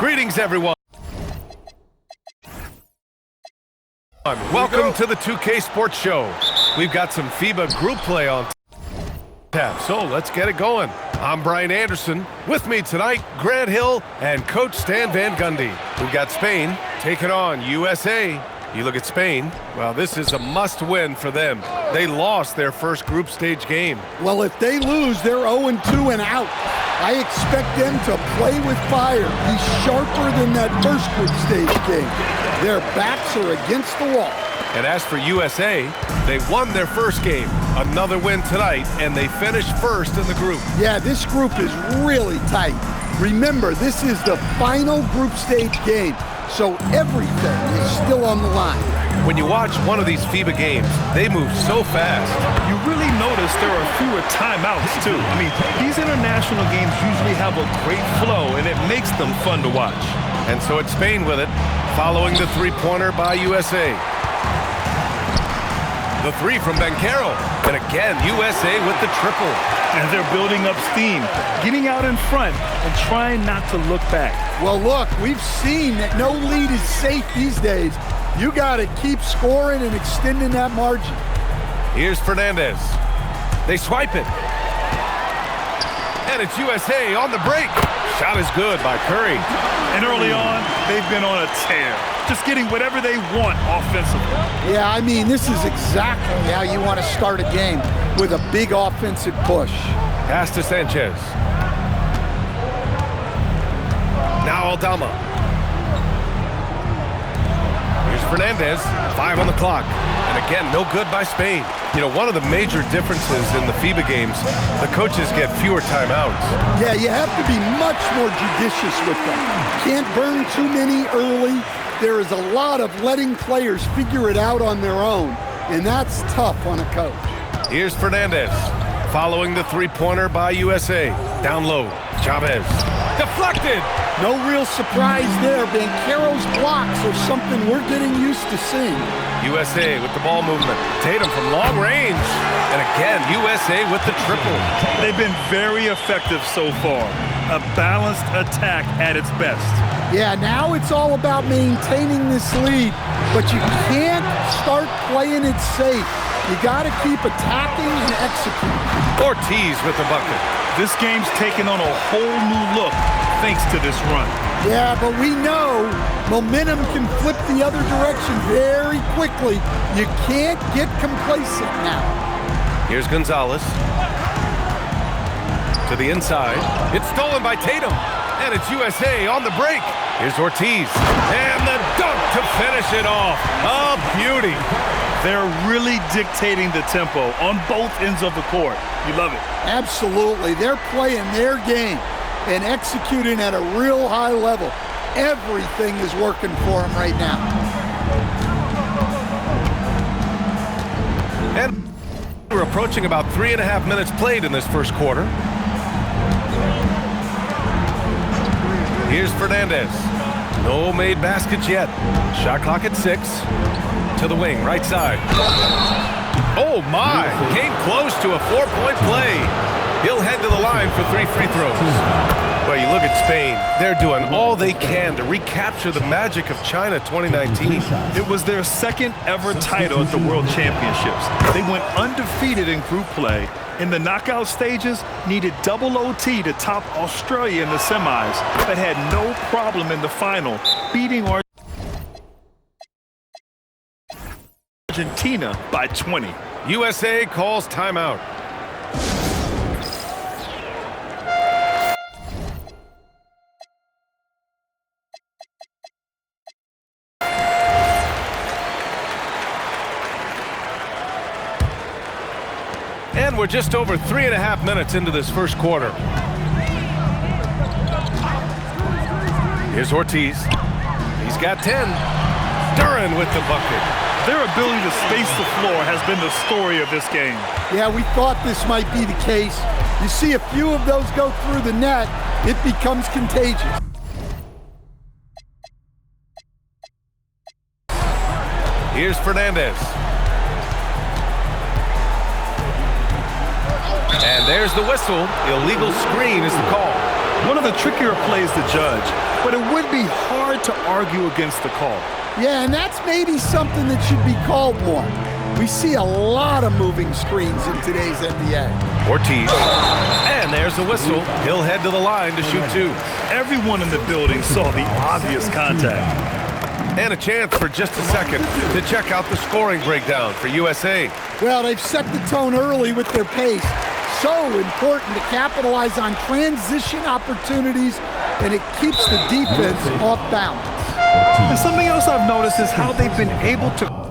Greetings, everyone. Welcome to the 2K Sports Show. We've got some FIBA group play on tap, so let's get it going. I'm Brian Anderson. With me tonight, Grant Hill and Coach Stan Van Gundy. We've got Spain taking on USA. You look at Spain, well, this is a must-win for them. They lost their first group stage game. Well, if they lose, they're 0-2 and out. I expect them to play with fire, be sharper than that first group stage game. Their backs are against the wall. And as for USA, they won their first game. Another win tonight, and they finished first in the group. Yeah, this group is really tight. Remember, this is the final group stage game, so everything is still on the line. When you watch one of these FIBA games, they move so fast. You really notice there are fewer timeouts, too. I mean, these international games usually have a great flow, and it makes them fun to watch. And so it's Spain with it, following the three-pointer by USA. The three from Banchero, and again, USA with the triple. And they're building up steam, getting out in front and trying not to look back. Well, look, we've seen that no lead is safe these days. You got to keep scoring and extending that margin. Here's Fernandez. They swipe it. And it's USA on the break. Shot is good by Curry. And early on, they've been on a tear, just getting whatever they want offensively. Yeah, I mean, this is exactly how you want to start a game, with a big offensive push. Pass to Sanchez. Now Aldama. Here's Fernandez, 5 on the clock. And again, no good by Spain. You know, one of the major differences in the FIBA games, the coaches get fewer timeouts. Yeah, you have to be much more judicious with them. Can't burn too many early. There is a lot of letting players figure it out on their own, and that's tough on a coach. Here's Fernandez, following the three-pointer by USA. Down low, Chavez. Deflected! No real surprise there. Banchero's blocks are something we're getting used to seeing. USA with the ball movement. Tatum from long range. And again, USA with the triple. They've been very effective so far. A balanced attack at its best. Yeah, now it's all about maintaining this lead, but you can't start playing it safe. You got to keep attacking and executing. Ortiz with the bucket. This game's taken on a whole new look thanks to this run. Yeah, but we know momentum can flip the other direction very quickly. You can't get complacent now. Here's Gonzalez. To the inside. It's stolen by Tatum. And it's USA on the break. Here's Ortiz. And the dunk to finish it off. A beauty. They're really dictating the tempo on both ends of the court. You love it. Absolutely. They're playing their game and executing at a real high level. Everything is working for them right now. And we're approaching about 3.5 minutes played in this first quarter. Here's Fernandez. No made baskets yet. Shot clock at 6. To the wing, right side. Oh my! Came close to a 4-point play. He'll head to the line for 3 free throws. Well, you look at Spain. They're doing all they can to recapture the magic of China 2019. It was their second ever title at the World Championships. They went undefeated in group play. In the knockout stages, needed double OT to top Australia in the semis, but had no problem in the final, beating Argentina by 20. USA calls timeout. And we're just over 3.5 minutes into this first quarter. Here's Ortiz. He's got 10. Duren with the bucket. Their ability to space the floor has been the story of this game. Yeah, we thought this might be the case. You see a few of those go through the net, it becomes contagious. Here's Fernandez. And there's the whistle. Illegal screen is the call. One of the trickier plays to judge, but it would be hard to argue against the call. Yeah, and that's maybe something that should be called more. We see a lot of moving screens in today's NBA. Ortiz. And there's the whistle. He'll head to the line to shoot two. Everyone in the building saw the obvious contact. And a chance for just a second to check out the scoring breakdown for USA. Well, they've set the tone early with their pace. So important to capitalize on transition opportunities, and it keeps the defense off balance. And something else I've noticed is how they've been able to